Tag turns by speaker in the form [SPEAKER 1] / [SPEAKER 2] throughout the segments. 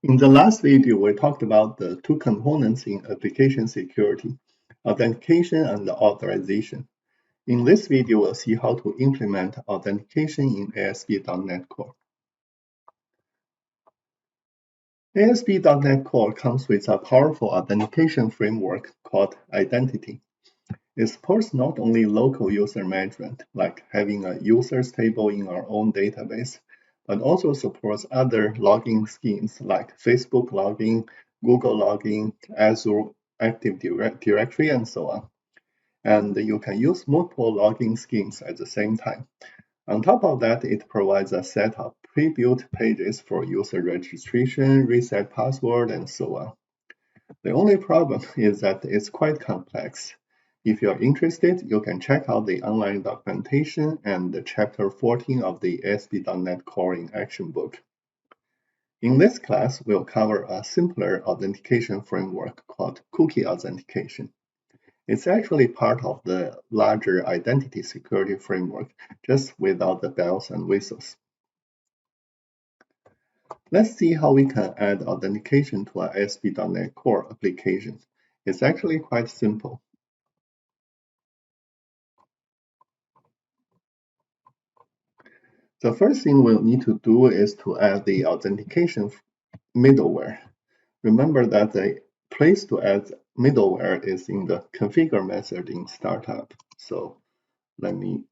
[SPEAKER 1] In the last video, we talked about the two components in application security, authentication and authorization. In this video, we'll see how to implement authentication in ASP.NET Core. ASP.NET Core comes with a powerful authentication framework called Identity. It supports not only local user management, like having a users table in our own database, but also supports other logging schemes like Facebook login, Google login, Azure Active Directory, and so on. And you can use multiple logging schemes at the same time. On top of that, it provides a set of pre-built pages for user registration, reset password, and so on. The only problem is that it's quite complex. If you're interested, you can check out the online documentation and the chapter 14 of the ASP.NET Core in Action book. In this class, we'll cover a simpler authentication framework called cookie authentication. It's actually part of the larger identity security framework, just without the bells and whistles. Let's see how we can add authentication to our ASP.NET Core application. It's actually quite simple. The first thing we'll need to do is to add the authentication middleware. Remember that the place to add middleware is in the configure method in startup. So let me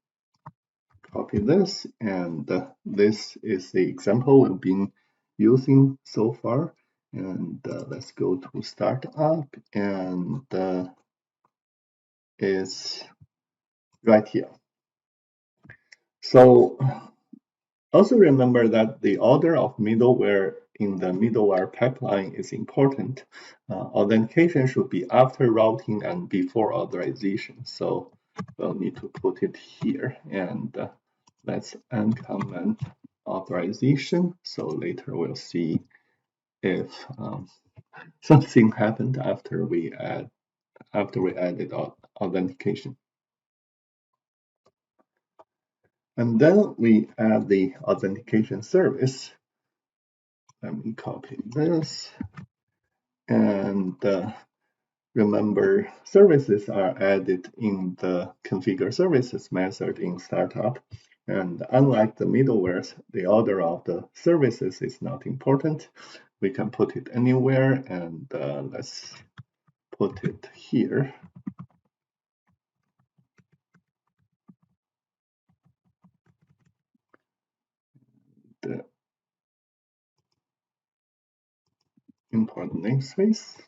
[SPEAKER 1] copy this, and this is the example we've been using so far. And let's go to startup, and it's right here. So also remember that the order of middleware in the middleware pipeline is important. Authentication should be after routing and before authorization. So we'll need to put it here, and let's uncomment authorization. So later we'll see if something happened after we added authentication. And then we add the authentication service. Let me copy this. And remember, services are added in the configure services method in startup. And unlike the middlewares, the order of the services is not important. We can put it anywhere, and let's put it here. The import namespace.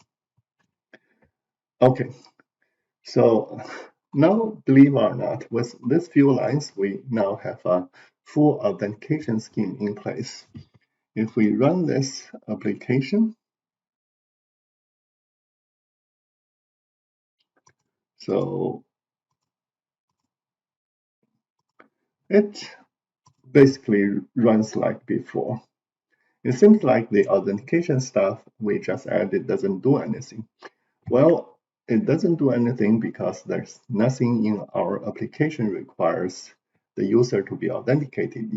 [SPEAKER 1] Okay, so now, believe it or not, with these few lines, we now have a full authentication scheme in place. If we run this application, so it basically runs like before. It seems like the authentication stuff we just added doesn't do anything. Well, it doesn't do anything because there's nothing in our application requires the user to be authenticated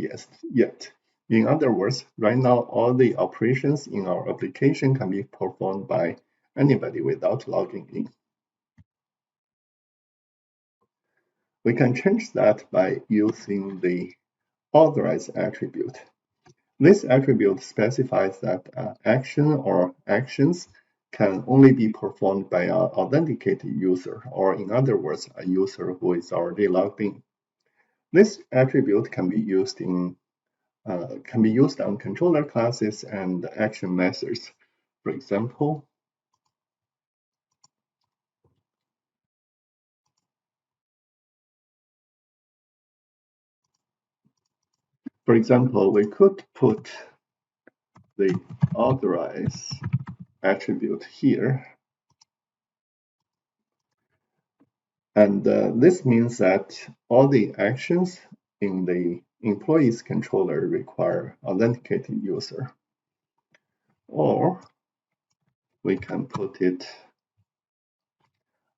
[SPEAKER 1] yet. In other words, right now, all the operations in our application can be performed by anybody without logging in. We can change that by using the Authorized attribute. This attribute specifies that action or actions can only be performed by an authenticated user, or in other words, a user who is already logged in. This attribute can be used on controller classes and action methods. For example, we could put the authorized attribute here. And this means that all the actions in the employee's controller require authenticated user. Or we can put it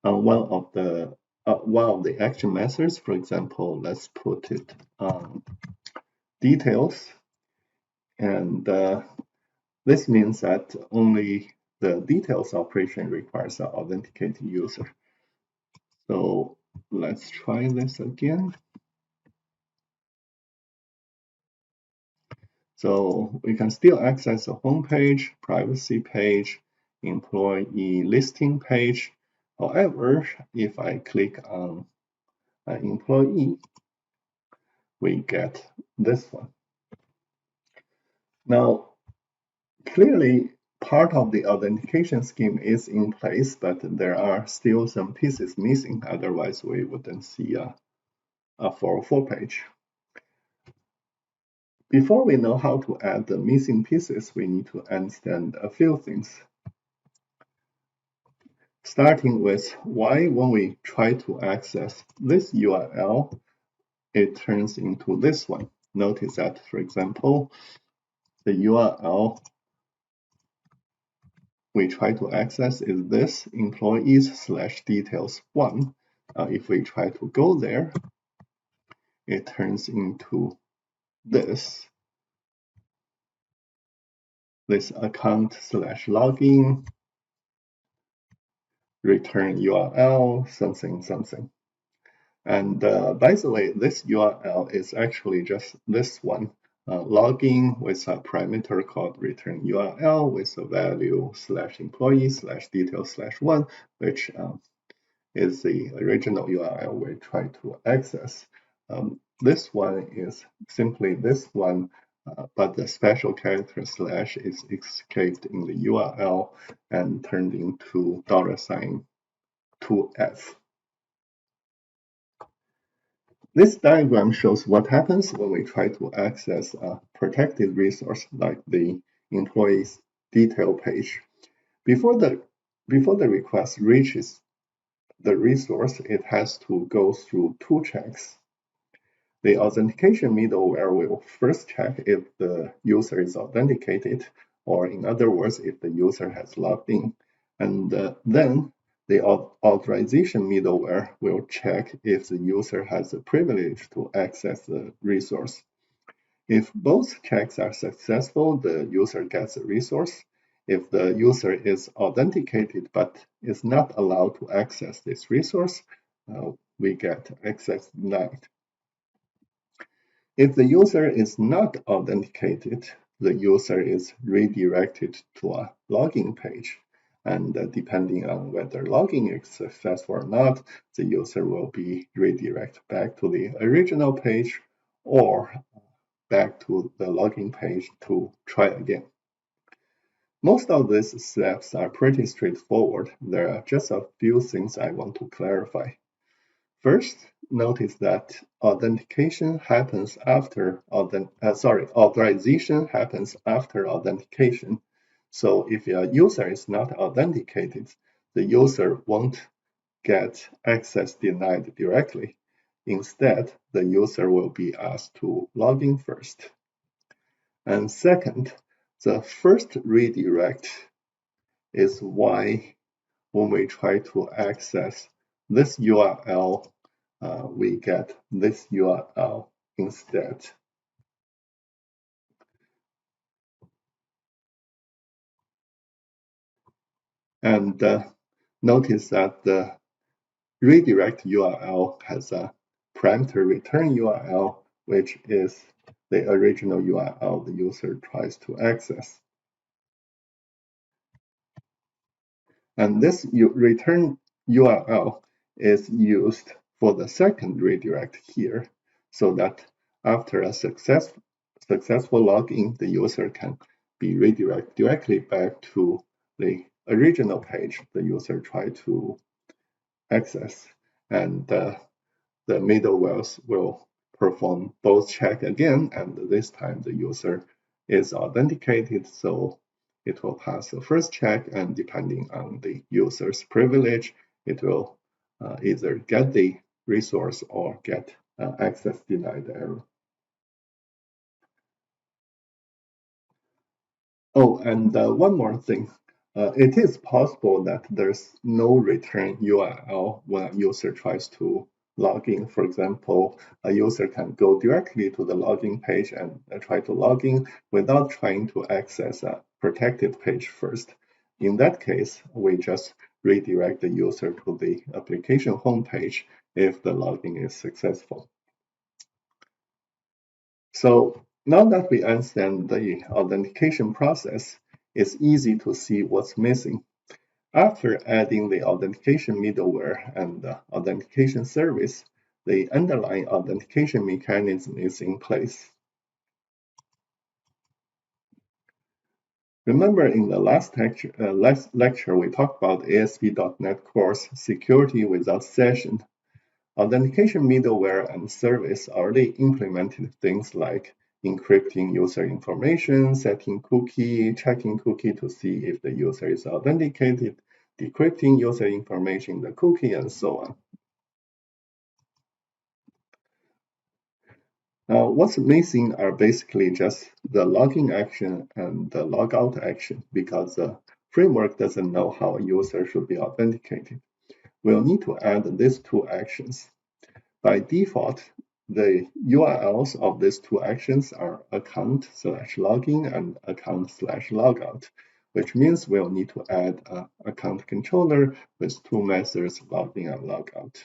[SPEAKER 1] on one of the action methods. For example, let's put it on details. And This means that only the details operation requires an authenticated user. So let's try this again. So we can still access the home page, privacy page, employee listing page. However, if I click on an employee, we get this one. Now, clearly, part of the authentication scheme is in place, but there are still some pieces missing. Otherwise, we wouldn't see a 404 page. Before we know how to add the missing pieces, we need to understand a few things. Starting with why when we try to access this URL, it turns into this one. Notice that, for example, the URL we try to access is this employees/details1. If we try to go there, it turns into this account/login, return URL, something. And by the way, this URL is actually just this one, login with a parameter called return URL with a value /employee/details/1, which is the original URL we try to access. This one is simply this one, but the special character / is escaped in the URL and turned into $2F. This diagram shows what happens when we try to access a protected resource like the employee's detail page. Before the request reaches the resource, it has to go through two checks. The authentication middleware will first check if the user is authenticated, or in other words, if the user has logged in. And then the authorization middleware will check if the user has the privilege to access the resource. If both checks are successful, the user gets the resource. If the user is authenticated but is not allowed to access this resource, we get access denied. If the user is not authenticated, the user is redirected to a login page. And depending on whether login is successful or not, the user will be redirected back to the original page or back to the login page to try again. Most of these steps are pretty straightforward. There are just a few things I want to clarify. First, notice that authorization happens after authentication. So if a user is not authenticated, the user won't get access denied directly. Instead, the user will be asked to log in first. And second, the first redirect is why when we try to access this URL, we get this URL instead. And notice that the redirect URL has a parameter return URL, which is the original URL the user tries to access. And this return URL is used for the second redirect here, so that after a successful login, the user can be redirected directly back to the original page the user tried to access. And the middleware will perform both check again, and this time the user is authenticated, so it will pass the first check, and depending on the user's privilege, it will either get the resource or get access denied error. Oh, and one more thing. It is possible that there's no return URL when a user tries to log in. For example, a user can go directly to the login page and try to log in without trying to access a protected page first. In that case, we just redirect the user to the application homepage if the login is successful. So now that we understand the authentication process, it's easy to see what's missing. After adding the authentication middleware and the authentication service, the underlying authentication mechanism is in place. Remember in the last lecture we talked about ASP.NET Core's security without session. Authentication middleware and service already implemented things like encrypting user information, setting cookie, checking cookie to see if the user is authenticated, decrypting user information in the cookie, and so on. Now, what's missing are basically just the login action and the logout action because the framework doesn't know how a user should be authenticated. We'll need to add these two actions. By default, the URLs of these two actions are account/login and account/logout, which means we'll need to add an account controller with two methods, login and logout.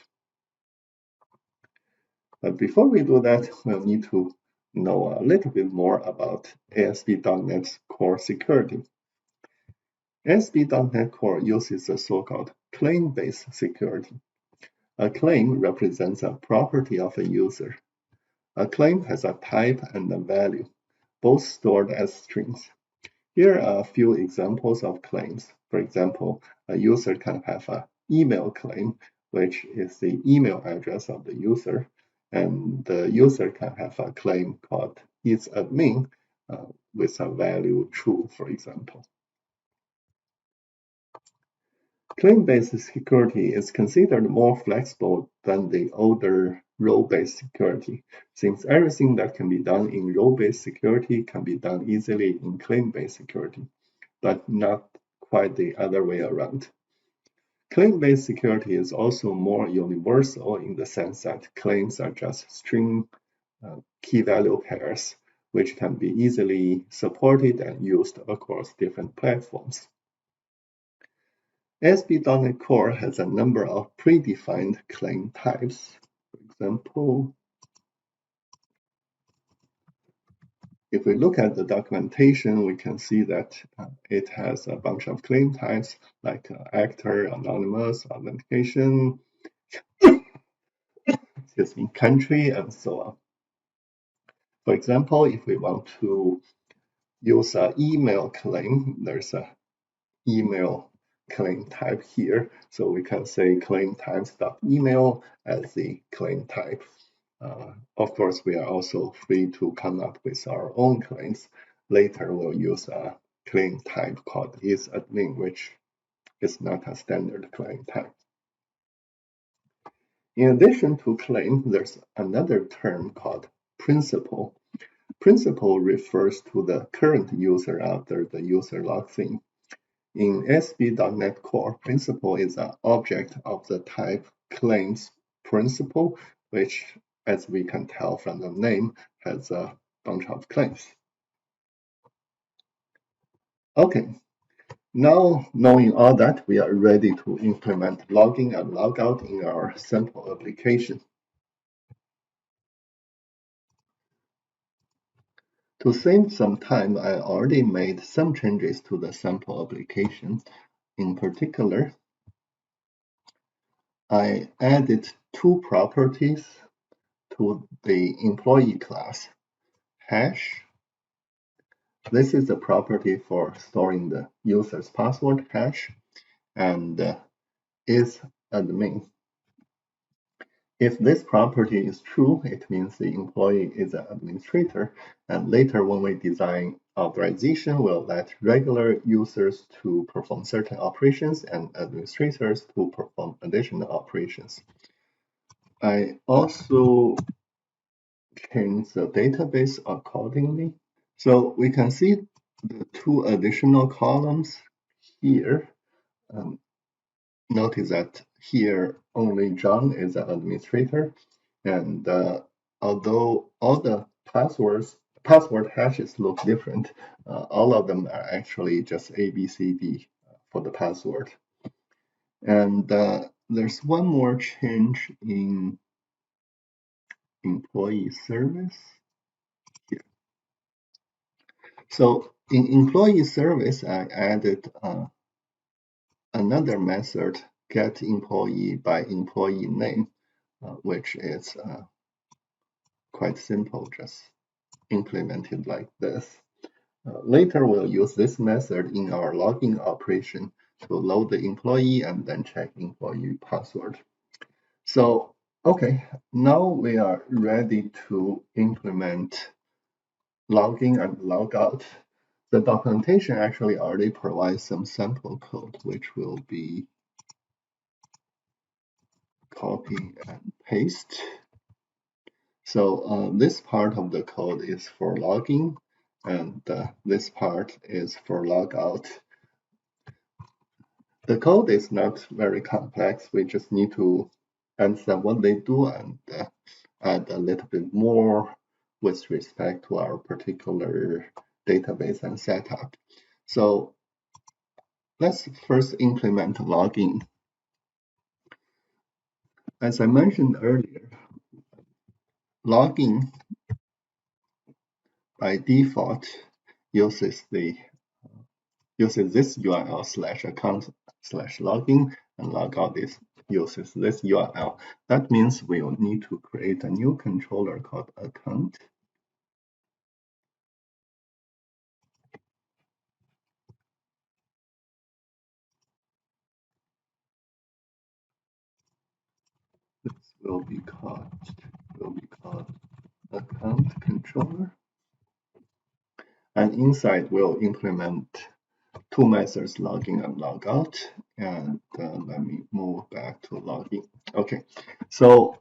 [SPEAKER 1] But before we do that, we'll need to know a little bit more about ASP.NET Core security. ASP.NET Core uses a so-called claim-based security. A claim represents a property of a user. A claim has a type and a value, both stored as strings. Here are a few examples of claims. For example, a user can have an email claim, which is the email address of the user, and the user can have a claim called isAdmin with a value true, for example. Claim-based security is considered more flexible than the older role-based security, since everything that can be done in role-based security can be done easily in claim-based security, but not quite the other way around. Claim-based security is also more universal in the sense that claims are just string key-value pairs, which can be easily supported and used across different platforms. ASP.NET Core has a number of predefined claim types. For example, if we look at the documentation, we can see that it has a bunch of claim types like actor, anonymous, authentication, excuse me, country, and so on. For example, if we want to use an email claim, there's an email claim type here. So we can say claim types.email as the claim type. Of course, we are also free to come up with our own claims. Later, we'll use a claim type called isAdmin, which is not a standard claim type. In addition to claim, there's another term called principal. Principal refers to the current user after the user logs in. In ASP.NET Core, principal is an object of the type claims principal, which, as we can tell from the name, has a bunch of claims. Okay, now knowing all that, we are ready to implement login and logout in our sample application. To save some time, I already made some changes to the sample application. In particular, I added two properties to the employee class. Hash, this is the property for storing the user's password hash, and isAdmin. If this property is true, it means the employee is an administrator, and later when we design authorization, we'll let regular users to perform certain operations and administrators to perform additional operations. I also changed the database accordingly. So we can see the two additional columns here. Notice that here only John is an administrator, and although all the password hashes look different. All of them are actually just A, B, C, D for the password. And there's one more change in employee service here. So in employee service, I added another method, get employee by employee name, which is quite simple, just implemented like this. Later, we'll use this method in our login operation to load the employee and then check employee password. So, okay, now we are ready to implement login and logout. The documentation actually already provides some sample code, which will be copy and paste. So this part of the code is for login, and this part is for logout. The code is not very complex. We just need to understand what they do and add a little bit more with respect to our particular database and setup. So let's first implement login. As I mentioned earlier, login by default uses this URL /account/login, and logout uses this URL. That means we'll need to create a new controller called account. This will be called account controller. And inside we'll implement two methods, login and logout. And let me move back to login. Okay, so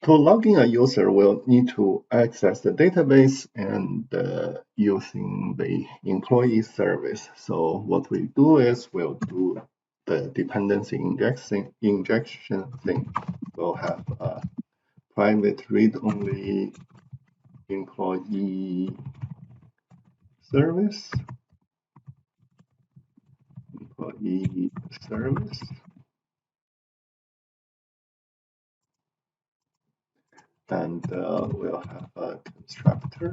[SPEAKER 1] to log in a user, will need to access the database and using the employee service. So what we do is we'll do the dependency injection thing. We'll have a private read-only employee service, and we'll have a constructor,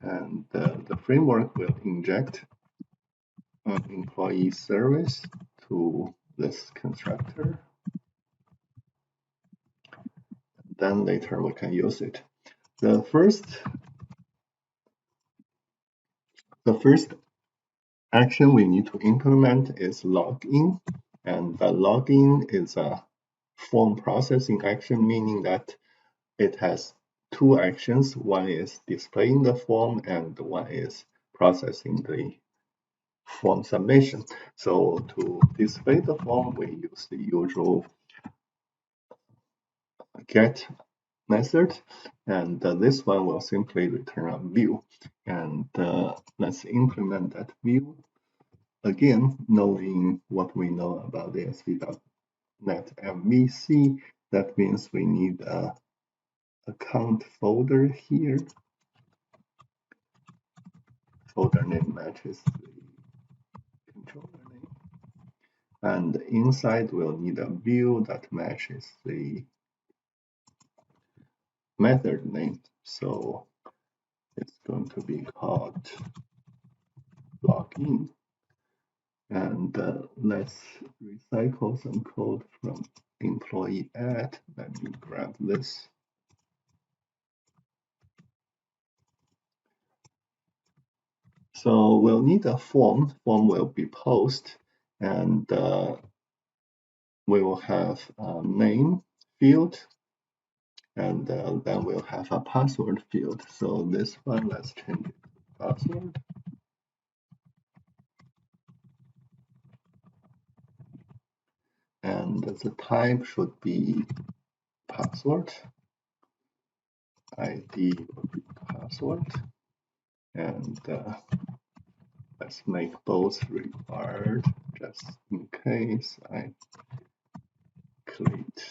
[SPEAKER 1] and the framework will inject an employee service to this constructor. Then later we can use it. The first action we need to implement is login, and the login is a form processing action, meaning that it has two actions. One is displaying the form and one is processing the form submission. So to display the form, we use the usual get method, and this one will simply return a view. And let's implement that view. Again, knowing what we know about the ASP.NET MVC, that means we need a account folder here. Folder name matches the controller name. And inside we'll need a view that matches the method name. So it's going to be called login. And let's recycle some code from employee add. Let me grab this. So we'll need a form. Form will be post, and we will have a name field, and then we'll have a password field. So this one, let's change it to password. And the type should be password. ID will be password. And let's make both required, just in case I create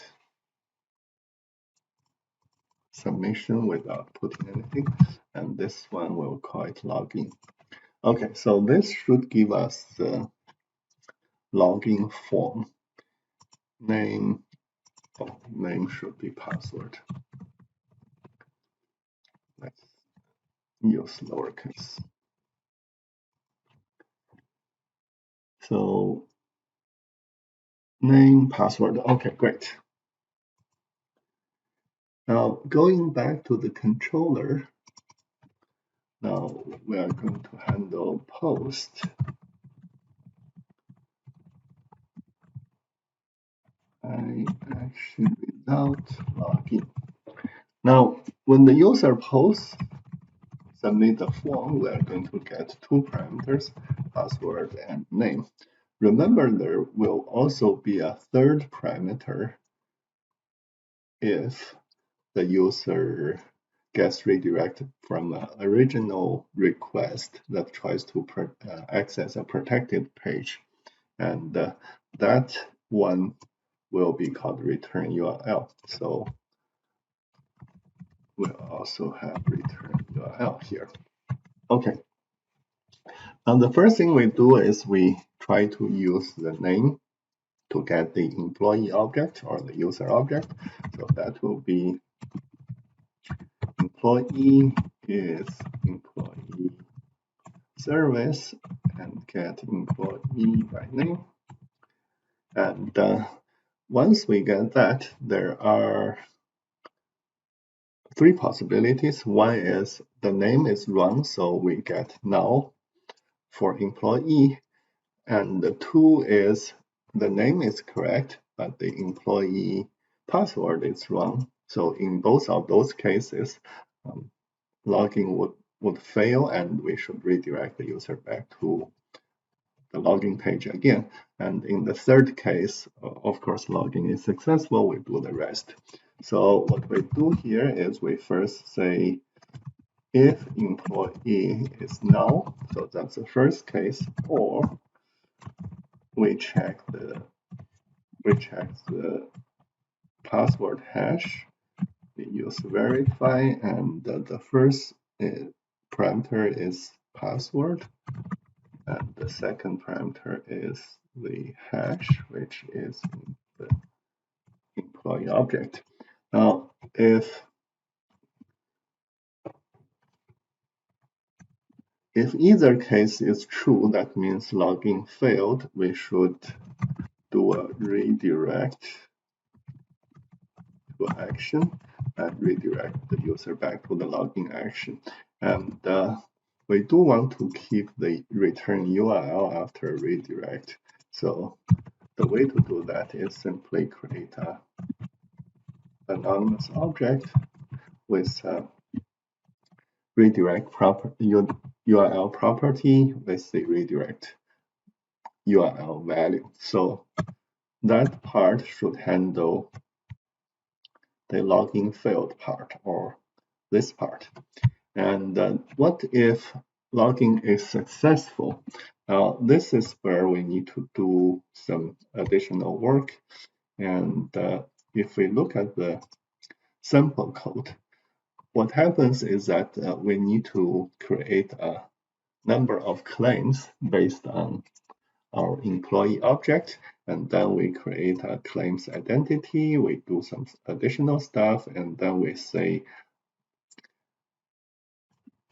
[SPEAKER 1] submission without putting anything, and this one we'll call it login. Okay, so this should give us the login form. Name, name should be password. Let's use lowercase. So name, password. Okay, great. Now going back to the controller, now we are going to handle post. Action without login. Now, when the user posts, submit the form, we are going to get two parameters, password and name. Remember, there will also be a third parameter if the user gets redirected from an original request that tries to access a protected page. And that one will be called return URL. So we'll also have return URL here. Okay. And the first thing we do is we try to use the name to get the employee object or the user object. So that will be employee is employee service and get employee by name. And once we get that, there are three possibilities. One is the name is wrong, so we get null for employee. And the two is the name is correct, but the employee password is wrong. So in both of those cases, login would fail, and we should redirect the user back to the login page again. And in the third case, of course, login is successful, we do the rest. So what we do here is we first say if employee is null, so that's the first case, or we check the password hash. We use verify, and the first parameter is password, and the second parameter is the hash, which is the employee object. Now, if either case is true, that means login failed. We should do a redirect to action and redirect the user back to the login action. And we do want to keep the return URL after redirect. So the way to do that is simply create an anonymous object with redirect URL property with the redirect URL value. So that part should handle the login failed part, or this part. And what if login is successful? Now, this is where we need to do some additional work. And if we look at the sample code, what happens is that we need to create a number of claims based on our employee object, and then we create a claims identity, we do some additional stuff, and then we say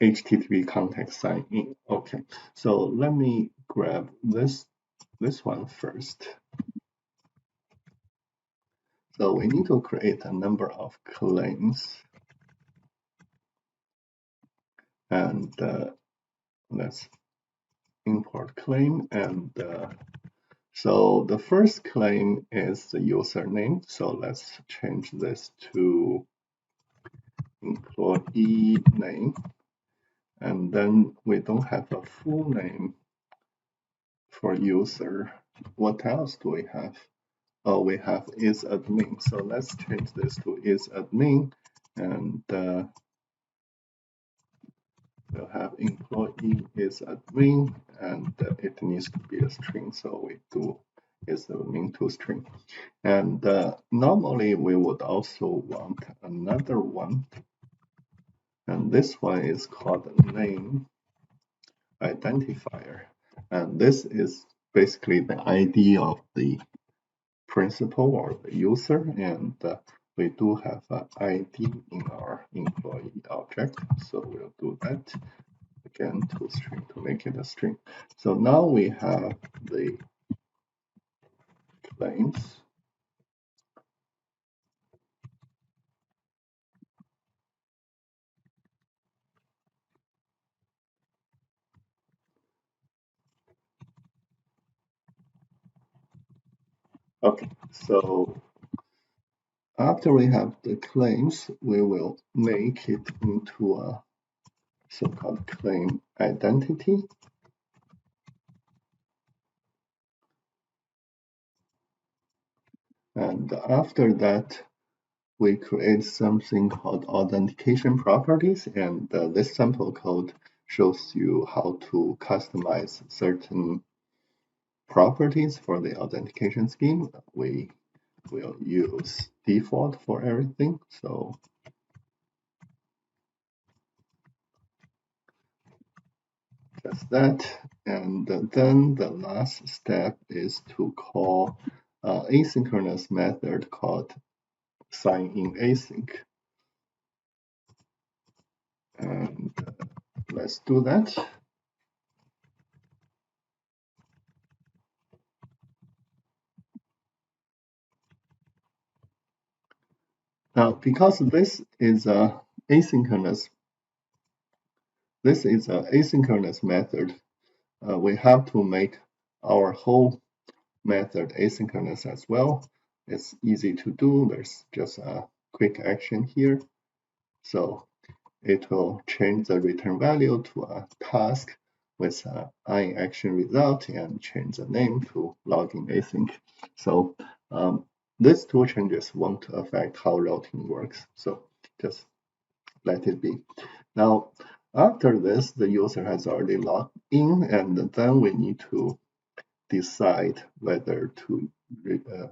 [SPEAKER 1] HTTP context sign in. Okay, so let me grab this one first. So we need to create a number of claims, and let's import claim. And so the first claim is the username. So let's change this to employee name. And then we don't have a full name for user. What else do we have? Oh, we have is admin. So let's change this to is admin, and we'll have employee is admin, and it needs to be a string. So we do is the main toString. And normally we would also want another one, and this one is called name identifier. And this is basically the ID of the principal or the user, and we do have an ID in our employee object, so we'll do that again toString to make it a string. So now we have the claims. Okay, so after we have the claims, we will make it into a so-called claim identity. And after that, we create something called authentication properties. And this sample code shows you how to customize certain properties for the authentication scheme. We will use default for everything. So just that. And then the last step is to call asynchronous method called sign in async. And let's do that. Now, because this is a asynchronous method, we have to make our whole method asynchronous as well. It's easy to do. There's just a quick action here. So it will change the return value to a task with an action result and change the name to login async. So these two changes won't affect how routing works. So just let it be. Now, after this, the user has already logged in, and then we need to decide whether to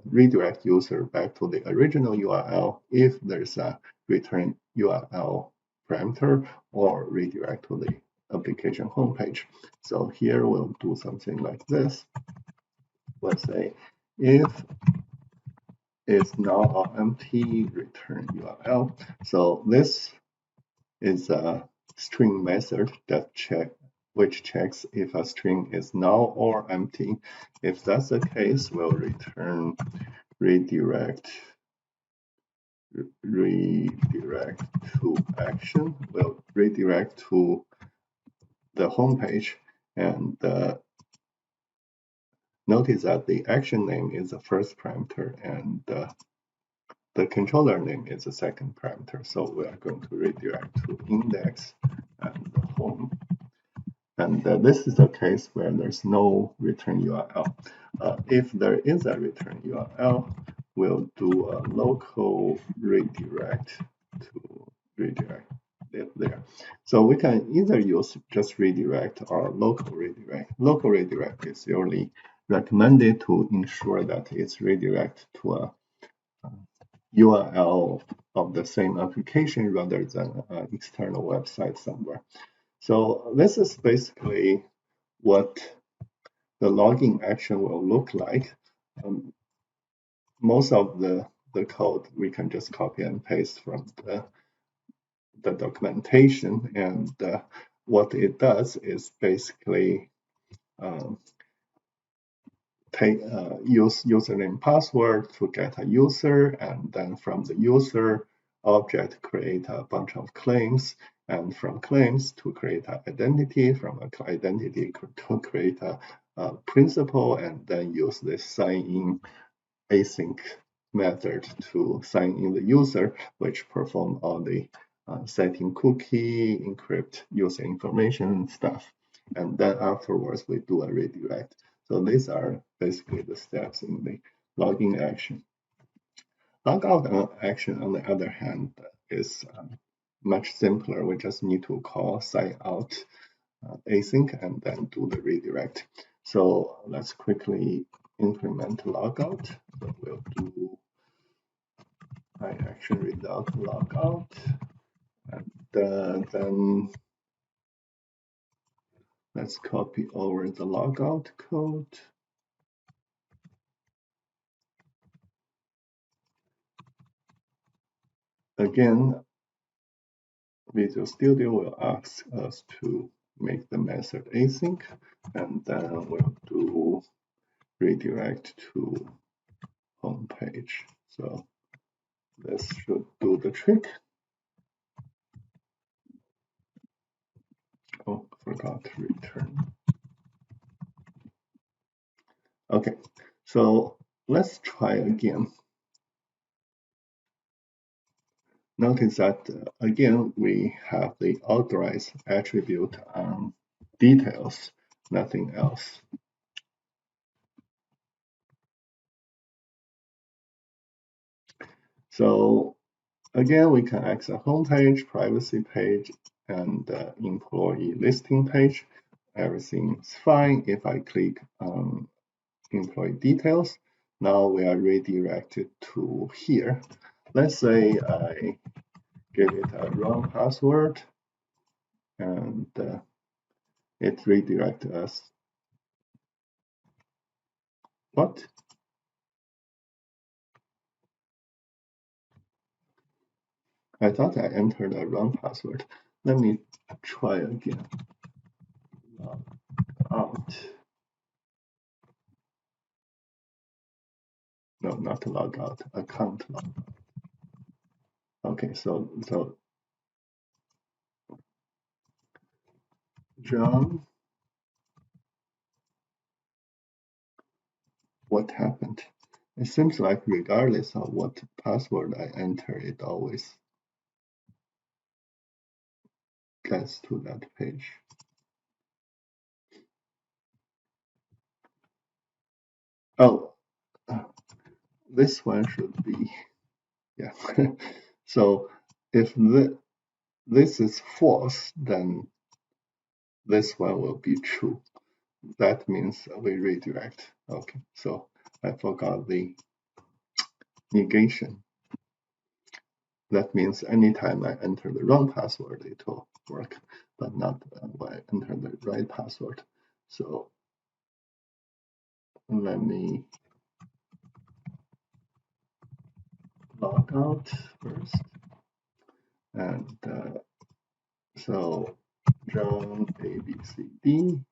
[SPEAKER 1] redirect user back to the original URL if there's a return URL parameter, or redirect to the application homepage. So here we'll do something like this. We'll say if is now an empty, return URL. So this is a string method that which checks if a string is null or empty. If that's the case, we'll return redirect to action. We'll redirect to the home page, and notice that the action name is the first parameter and the controller name is the second parameter. So we are going to redirect to index and the home. And this is a case where there's no return URL. If there is a return URL, we'll do a local redirect to redirect it there. So we can either use just redirect or local redirect. Local redirect is usually recommended to ensure that it's redirect to a URL of the same application rather than an external website somewhere. So this is basically what the logging action will look like. Most of the code we can just copy and paste from the documentation, and what it does is basically use username password to get a user, and then from the user object create a bunch of claims, and from claims to create an identity, from an identity to create a principal, and then use this sign in async method to sign in the user, which perform all the setting cookie, encrypt user information stuff. And then afterwards, we do a redirect. So these are basically the steps in the login action. Logout action, on the other hand, is much simpler. We just need to call sign out async and then do the redirect. So let's quickly increment logout. So we'll do action result logout, and then let's copy over the logout code. Again, Visual Studio will ask us to make the method async, and then we'll do redirect to home page. So this should do the trick. Oh, forgot to return. Okay, so let's try again. Notice that again, we have the authorized attribute on details, nothing else. So again, we can access home page, privacy page, and employee listing page. Everything's fine. If I click on employee details, now we are redirected to here. Let's say I give it a wrong password, and it redirects us. What? I thought I entered a wrong password. Let me try again. Log out. No, not log out. Account log out. Okay, so John, what happened? It seems like regardless of what password I enter, it always gets to that page. Oh, this one should be, yeah. So if this is false, then this one will be true. That means we redirect. Okay, so I forgot the negation. That means anytime I enter the wrong password, it will work, but not when I enter the right password. So let me log out first. And so John ABCD.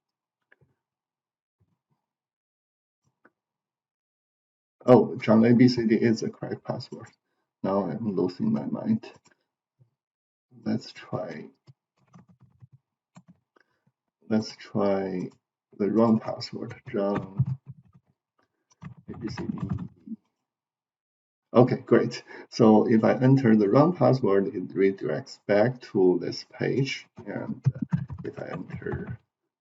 [SPEAKER 1] Oh, John ABCD is the correct password. Now I'm losing my mind. Let's try the wrong password. John ABCD. Okay, great. So if I enter the wrong password, it redirects back to this page. And if I enter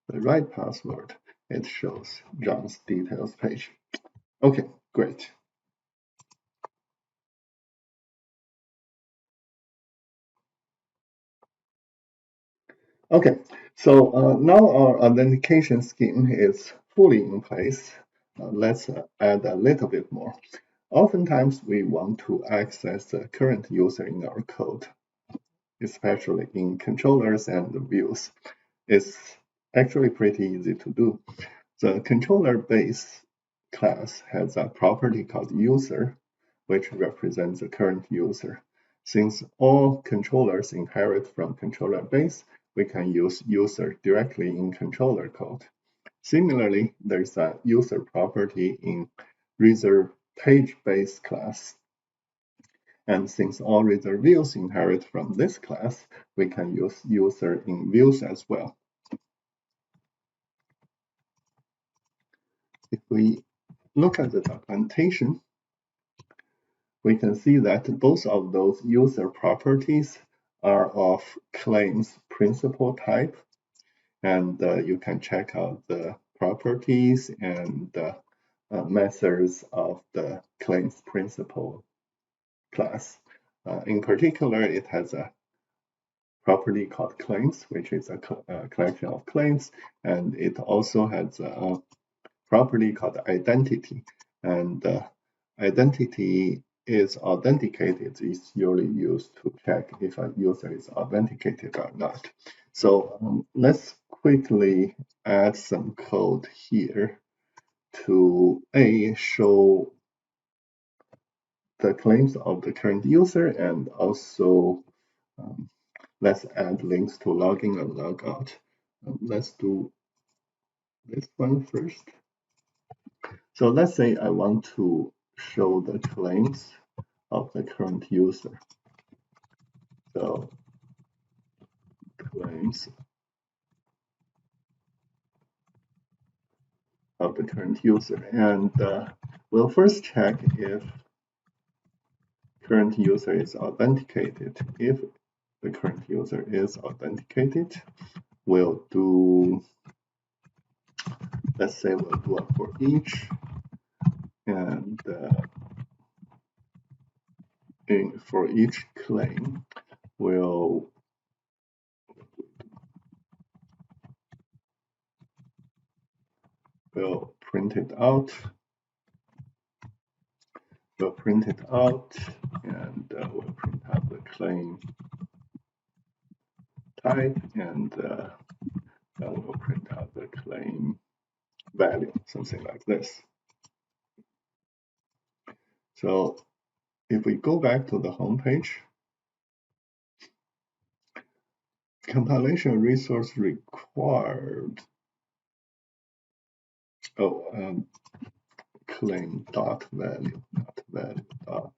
[SPEAKER 1] the right password, it shows John's details page. Okay, great. Okay, so now our authentication scheme is fully in place. Let's add a little bit more. Oftentimes, we want to access the current user in our code, especially in controllers and views. It's actually pretty easy to do. The controller base class has a property called user, which represents the current user. Since all controllers inherit from controller base, we can use user directly in controller code. Similarly, there's a user property in reserve page base class. And since all reserve views inherit from this class, we can use user in views as well. If we look at the documentation, we can see that both of those user properties are of claims principal type. And you can check out the properties and methods of the claims principal class. In particular, it has a property called claims, which is a collection of claims, and it also has a property called identity, and identity is authenticated is usually used to check if a user is authenticated or not. So let's quickly add some code here to show the claims of the current user, and also um, let's add links to login and logout. Let's do this one first. So let's say I want to show the claims of the current user. So claims of the current user, and we'll first check if current user is authenticated. If the current user is authenticated, we'll do, let's say we'll do a for each, and for each claim, we'll print it out. We'll print it out, and we'll print out the claim type, and then we'll print out the claim value, something like this. So if we go back to the home page, compilation resource required. Claim dot value, not value dot.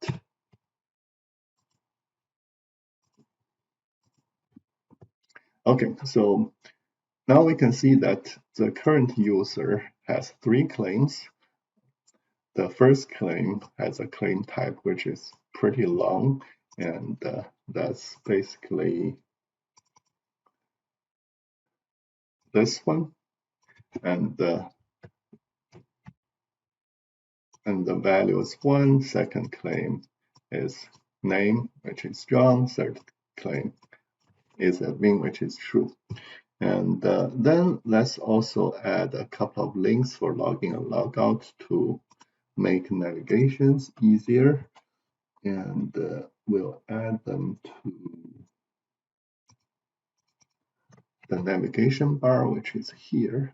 [SPEAKER 1] Okay, so now we can see that the current user has 3 claims. The first claim has a claim type which is pretty long, and that's basically this one, and the value is 1. Second claim is name, which is John. Third claim is admin, which is true. And then let's also add a couple of links for login and logout to make navigations easier, and we'll add them to the navigation bar, which is here.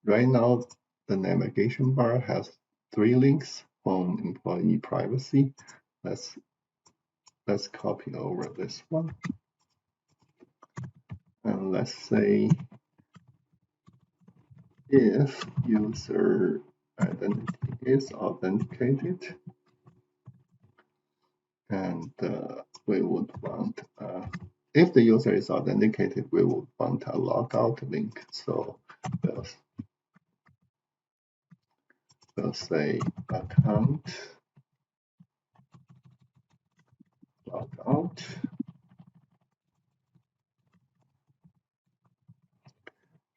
[SPEAKER 1] Right now, the navigation bar has 3 links: home, employee, privacy. Let's copy over this one, and let's say if user identity is authenticated, and we would want, if the user is authenticated, we would want a logout link. So we'll say account logout,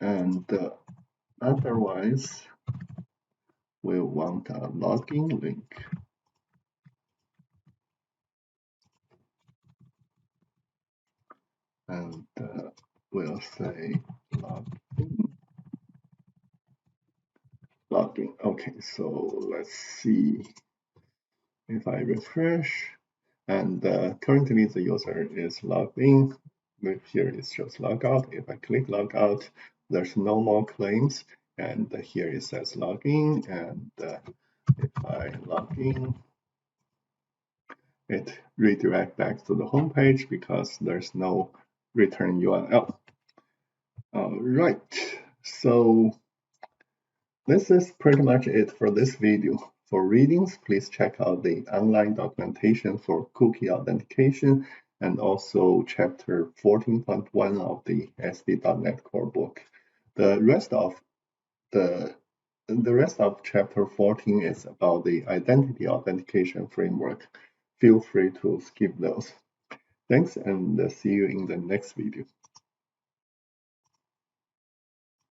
[SPEAKER 1] and otherwise we want a login link. And we'll say login. Okay, so let's see if I refresh, and currently the user is logged in. Here it shows logout. If I click logout, there's no more claims, and here it says login, and if I log in, it redirects back to the home page because there's no return URL. All right, so this is pretty much it for this video. For readings, please check out the online documentation for cookie authentication, and also chapter 14.1 of the SD.NET Core book. The rest of chapter 14 is about the identity authentication framework. Feel free to skip those. Thanks, and see you in the next video.